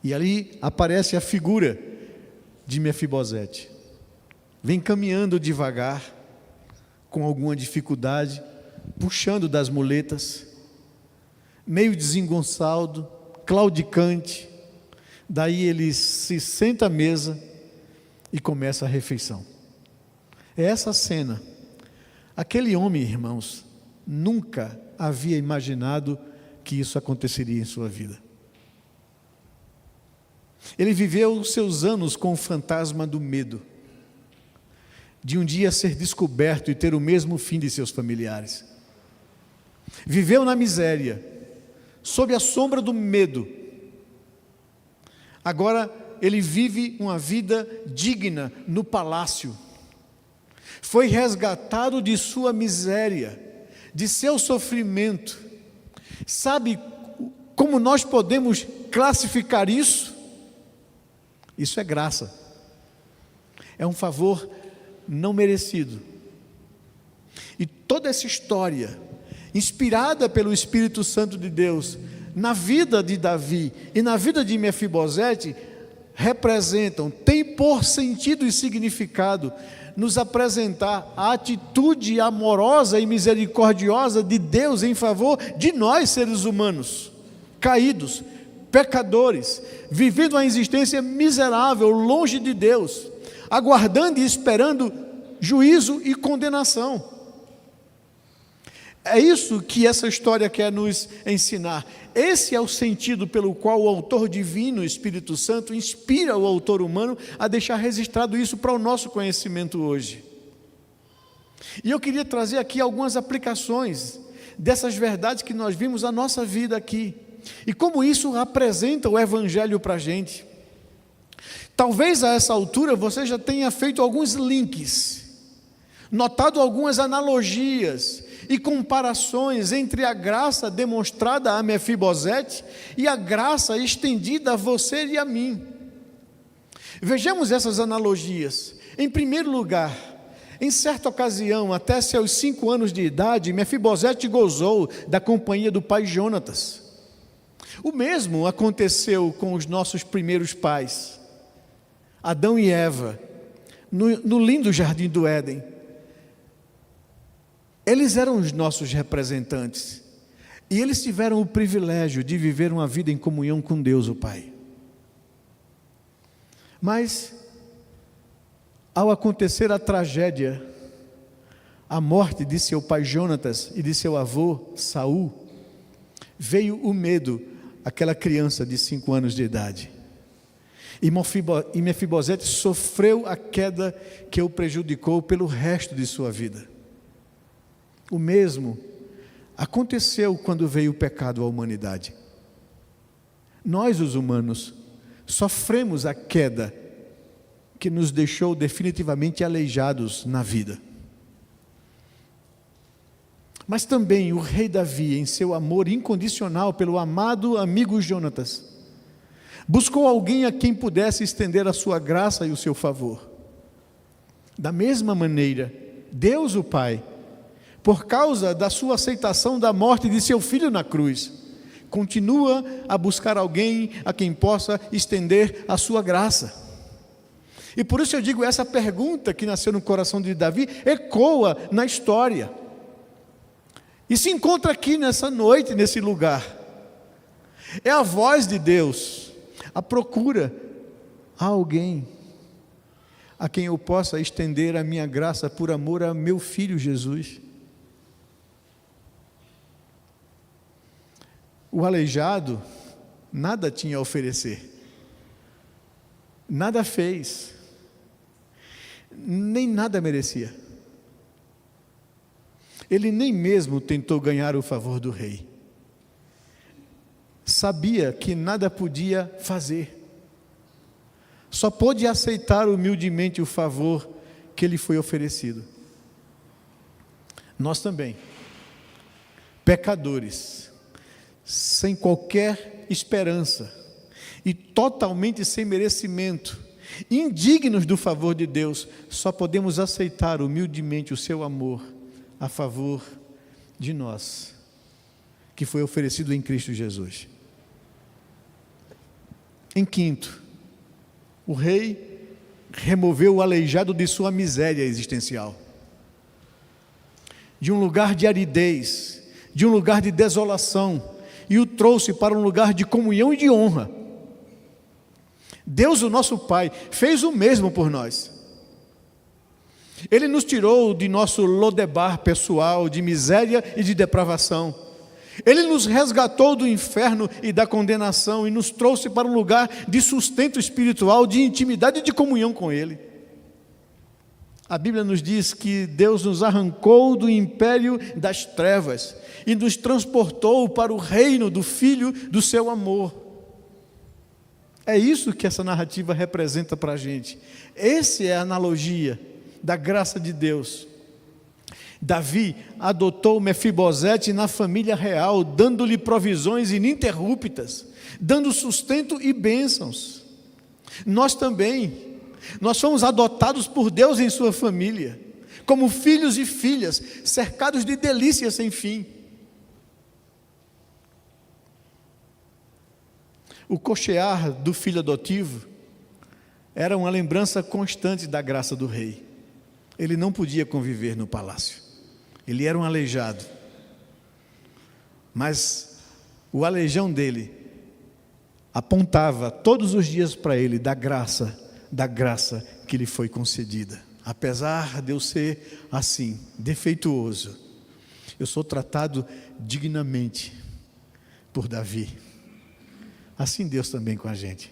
e ali aparece a figura de Mefibosete. Vem caminhando devagar, com alguma dificuldade, puxando das muletas, meio desengonçado, claudicante. Daí ele se senta à mesa e começa a refeição. É essa cena. Aquele homem, irmãos, nunca havia imaginado que isso aconteceria em sua vida. Ele viveu os seus anos com o fantasma do medo, de um dia ser descoberto e ter o mesmo fim de seus familiares. Viveu na miséria, sob a sombra do medo. Agora ele vive uma vida digna no palácio. Foi resgatado de sua miséria, de seu sofrimento. Sabe como nós podemos classificar isso? Isso é graça. É um favor não merecido. E toda essa história, inspirada pelo Espírito Santo de Deus, na vida de Davi e na vida de Mefibosete, representam, tem por sentido e significado, nos apresentar a atitude amorosa e misericordiosa de Deus em favor de nós, seres humanos, caídos, pecadores, vivendo uma existência miserável, longe de Deus, aguardando e esperando juízo e condenação. É isso que essa história quer nos ensinar. Esse é o sentido pelo qual o autor divino, o Espírito Santo, inspira o autor humano a deixar registrado isso para o nosso conhecimento hoje. E eu queria trazer aqui algumas aplicações dessas verdades que nós vimos na nossa vida aqui, e como isso apresenta o Evangelho para a gente. Talvez a essa altura você já tenha feito alguns links, notado algumas analogias e comparações entre a graça demonstrada a Mefibosete e a graça estendida a você e a mim. Vejamos essas analogias. Em primeiro lugar, em certa ocasião, até seus 5 anos de idade, Mefibosete gozou da companhia do pai Jonatas. O mesmo aconteceu com os nossos primeiros pais, Adão e Eva, no lindo jardim do Éden. Eles eram os nossos representantes, e eles tiveram o privilégio de viver uma vida em comunhão com Deus, o Pai. Mas, ao acontecer a tragédia, a morte de seu pai Jonatas e de seu avô Saul, veio o medo àquela criança de 5 anos de idade. E Mefibosete sofreu a queda que o prejudicou pelo resto de sua vida. O mesmo aconteceu quando veio o pecado à humanidade. Nós, os humanos, sofremos a queda que nos deixou definitivamente aleijados na vida. Mas também o rei Davi, em seu amor incondicional pelo amado amigo Jonatas, buscou alguém a quem pudesse estender a sua graça e o seu favor. Da mesma maneira, Deus o Pai, por causa da sua aceitação da morte de seu filho na cruz, continua a buscar alguém a quem possa estender a sua graça. E por isso eu digo, essa pergunta que nasceu no coração de Davi ecoa na história. E se encontra aqui nessa noite, nesse lugar. É a voz de Deus, a procura a alguém a quem eu possa estender a minha graça por amor a meu filho Jesus. O aleijado nada tinha a oferecer, nada fez, nem nada merecia. Ele nem mesmo tentou ganhar o favor do rei. Sabia que nada podia fazer. Só pôde aceitar humildemente o favor que lhe foi oferecido. Nós também, pecadores, sem qualquer esperança e totalmente sem merecimento, indignos do favor de Deus, só podemos aceitar humildemente o seu amor a favor de nós, que foi oferecido em Cristo Jesus. Em quinto, o rei removeu o aleijado de sua miséria existencial, de um lugar de aridez, de um lugar de desolação, e o trouxe para um lugar de comunhão e de honra. Deus, o nosso Pai, fez o mesmo por nós. Ele nos tirou de nosso lodebar pessoal, de miséria e de depravação. Ele nos resgatou do inferno e da condenação e nos trouxe para um lugar de sustento espiritual, de intimidade e de comunhão com Ele. A Bíblia nos diz que Deus nos arrancou do império das trevas e nos transportou para o reino do Filho do seu amor. É isso que essa narrativa representa para a gente. Essa é a analogia da graça de Deus. Davi adotou Mefibosete na família real, dando-lhe provisões ininterruptas, dando sustento e bênçãos. Nós também, nós fomos adotados por Deus em sua família, como filhos e filhas, cercados de delícias sem fim. O cochear do filho adotivo era uma lembrança constante da graça do rei. Ele não podia conviver no palácio. Ele era um aleijado. Mas o aleijão dele apontava todos os dias para ele da graça que lhe foi concedida. Apesar de eu ser assim, defeituoso, eu sou tratado dignamente por Davi. Assim Deus também com a gente.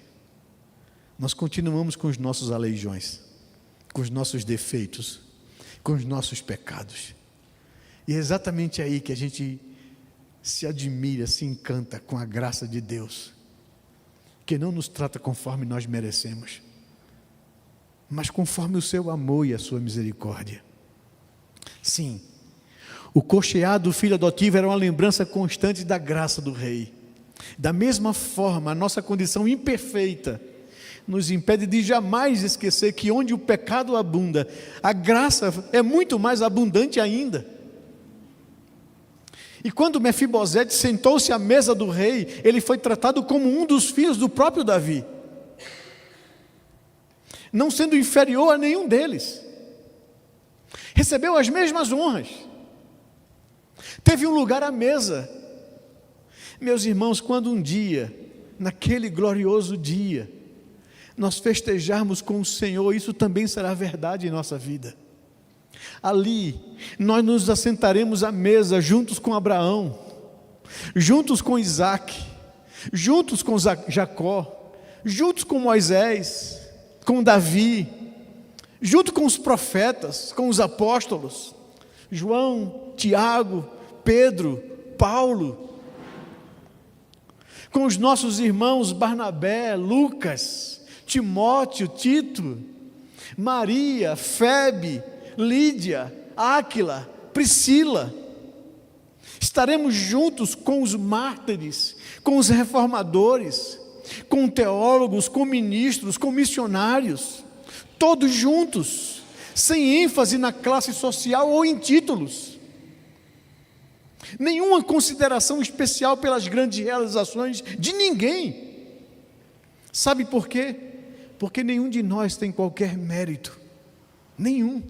Nós continuamos com os nossos aleijões, com os nossos defeitos, com os nossos pecados. E é exatamente aí que a gente se admira, se encanta com a graça de Deus, que não nos trata conforme nós merecemos. mas conforme o seu amor e a sua misericórdia. Sim, o cocheado filho adotivo era uma lembrança constante da graça do Rei. Da mesma forma, a nossa condição imperfeita nos impede de jamais esquecer que onde o pecado abunda, a graça é muito mais abundante ainda. E quando Mefibosete sentou-se à mesa do rei, ele foi tratado como um dos filhos do próprio Davi, não sendo inferior a nenhum deles. Recebeu as mesmas honras, teve um lugar à mesa. Meus irmãos, quando um dia, naquele glorioso dia, nós festejarmos com o Senhor, isso também será verdade em nossa vida. Ali, nós nos assentaremos à mesa juntos com Abraão, juntos com Isaac, juntos com Jacó, juntos com Moisés, com Davi, junto com os profetas, com os apóstolos, João, Tiago, Pedro, Paulo, com os nossos irmãos Barnabé, Lucas, Timóteo, Tito, Maria, Febe, Lídia, Áquila, Priscila. Estaremos juntos com os mártires, com os reformadores, com teólogos, com ministros, com missionários, todos juntos, sem ênfase na classe social ou em títulos. Nenhuma consideração especial pelas grandes realizações de ninguém. Sabe por quê? Porque nenhum de nós tem qualquer mérito, nenhum.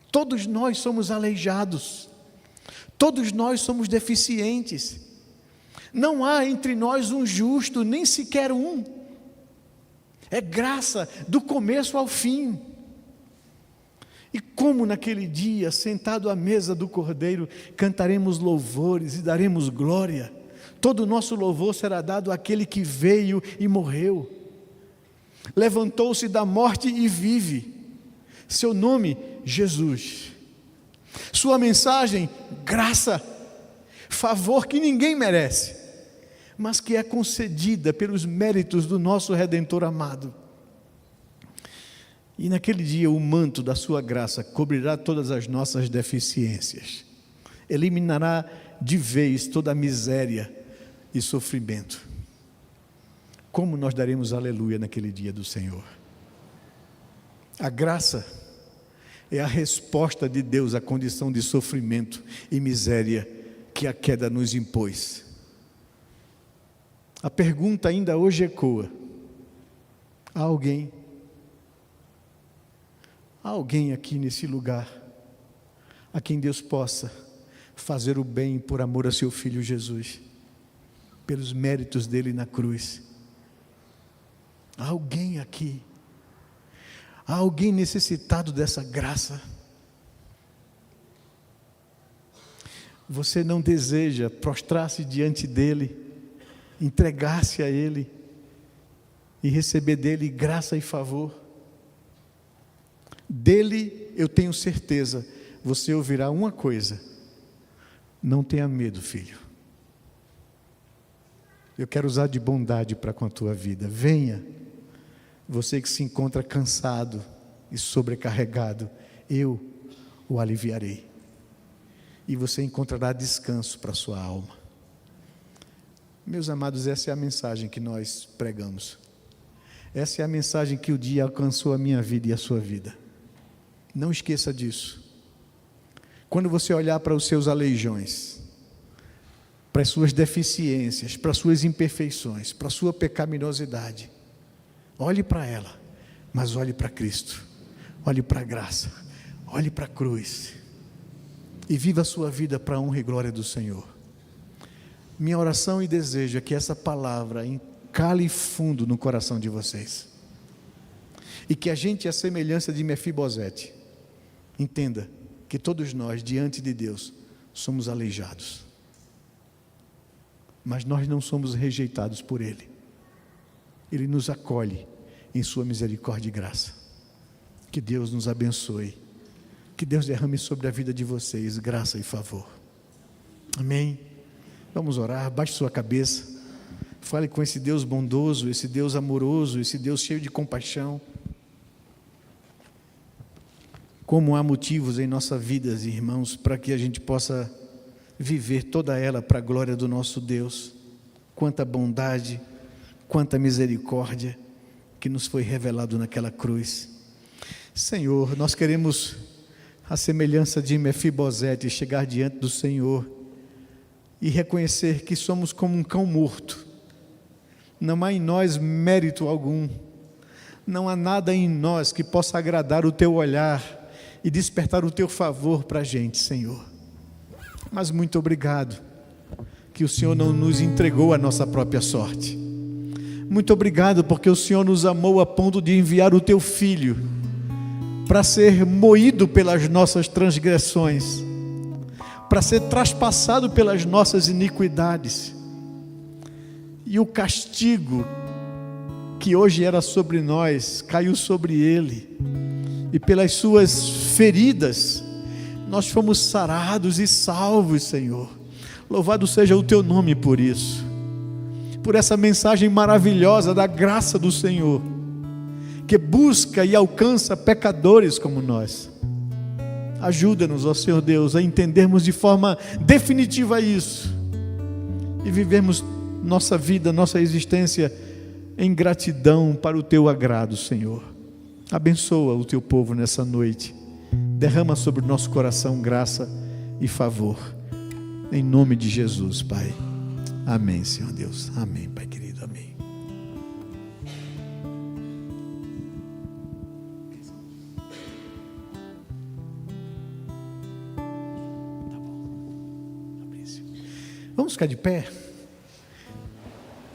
Todos nós somos aleijados, todos nós somos deficientes. Não há entre nós um justo, nem sequer um. É graça do começo ao fim. E como naquele dia, sentado à mesa do Cordeiro, cantaremos louvores e daremos glória. Todo o nosso louvor será dado àquele que veio e morreu, levantou-se da morte e vive. Seu nome, Jesus. Sua mensagem, graça, favor que ninguém merece, mas que é concedida pelos méritos do nosso Redentor amado. E naquele dia o manto da sua graça cobrirá todas as nossas deficiências, eliminará de vez toda a miséria e sofrimento. Como nós daremos aleluia naquele dia do Senhor? A graça é a resposta de Deus à condição de sofrimento e miséria que a queda nos impôs. A pergunta ainda hoje ecoa: há alguém aqui nesse lugar a quem Deus possa fazer o bem por amor a seu Filho Jesus, pelos méritos dele na cruz? Há alguém aqui? Há alguém necessitado dessa graça? Você não deseja prostrar-se diante dele, entregar-se a ele e receber dele graça e favor? Dele, eu tenho certeza, você ouvirá uma coisa: não tenha medo, filho. Eu quero usar de bondade para com a tua vida. Venha, você que se encontra cansado e sobrecarregado, eu o aliviarei. E você encontrará descanso para a sua alma. Meus amados, essa é a mensagem que nós pregamos. Essa é a mensagem que o dia alcançou a minha vida e a sua vida. Não esqueça disso. Quando você olhar para os seus aleijões, para as suas deficiências, para as suas imperfeições, para a sua pecaminosidade, olhe para ela, mas olhe para Cristo, olhe para a graça, olhe para a cruz, e viva a sua vida para a honra e glória do Senhor. Minha oração e desejo é que essa palavra encale fundo no coração de vocês, e que a gente, à semelhança de Mefibosete, entenda que todos nós, diante de Deus, somos aleijados, mas nós não somos rejeitados por Ele. Ele nos acolhe em sua misericórdia e graça. Que Deus nos abençoe, que Deus derrame sobre a vida de vocês graça e favor. Amém? Vamos orar. Baixe sua cabeça, fale com esse Deus bondoso, esse Deus amoroso, esse Deus cheio de compaixão. como há motivos em nossa vida, irmãos, para que a gente possa viver toda ela para a glória do nosso Deus. Quanta bondade, quanta misericórdia que nos foi revelado naquela cruz. Senhor, nós queremos, a semelhança de Mefibosete, chegar diante do Senhor e reconhecer que somos como um cão morto. Não há em nós mérito algum, não há nada em nós que possa agradar o Teu olhar e despertar o Teu favor para a gente, Senhor. Mas muito obrigado, que o Senhor não nos entregou a nossa própria sorte. Muito obrigado, porque o Senhor nos amou a ponto de enviar o Teu Filho, para ser moído pelas nossas transgressões, para ser traspassado pelas nossas iniquidades, e o castigo que hoje era sobre nós, caiu sobre Ele, e pelas suas feridas, nós fomos sarados e salvos, Senhor. Louvado seja o Teu nome por isso, por essa mensagem maravilhosa da graça do Senhor, que busca e alcança pecadores como nós. Ajuda-nos, ó Senhor Deus, a entendermos de forma definitiva isso, e vivermos nossa vida, nossa existência em gratidão para o Teu agrado, Senhor. Abençoa o Teu povo nessa noite, derrama sobre o nosso coração graça e favor, em nome de Jesus, Pai. Amém, Senhor Deus. Amém, Pai querido. Amém. Vamos ficar de pé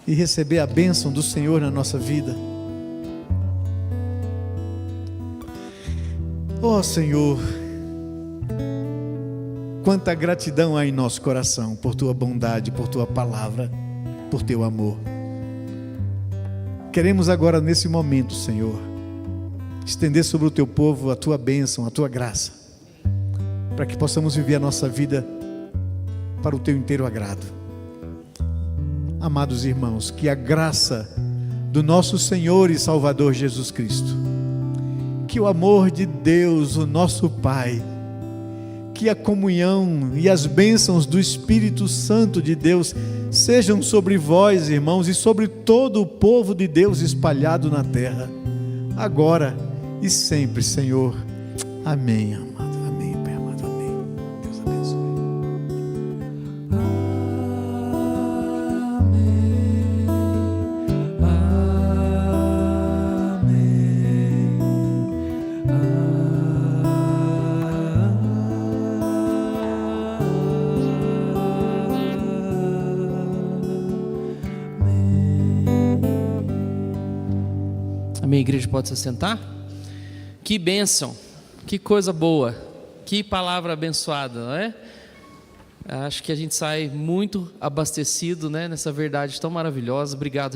e receber a bênção do Senhor na nossa vida. Ó Senhor, quanta gratidão há em nosso coração por Tua bondade, por Tua palavra, por Teu amor. Queremos agora, nesse momento, Senhor, estender sobre o Teu povo a Tua bênção, a Tua graça, para que possamos viver a nossa vida para o Teu inteiro agrado. Amados irmãos, que a graça do nosso Senhor e Salvador Jesus Cristo, que o amor de Deus, o nosso Pai, que a comunhão e as bênçãos do Espírito Santo de Deus sejam sobre vós, irmãos, e sobre todo o povo de Deus espalhado na terra, agora e sempre, Senhor. Amém, amado. Amém, Pai amado. Amém. Deus abençoe. Amém, igreja, pode se sentar? Que bênção, que coisa boa, que palavra abençoada, não é? Acho que a gente sai muito abastecido, né, nessa verdade tão maravilhosa. Obrigado,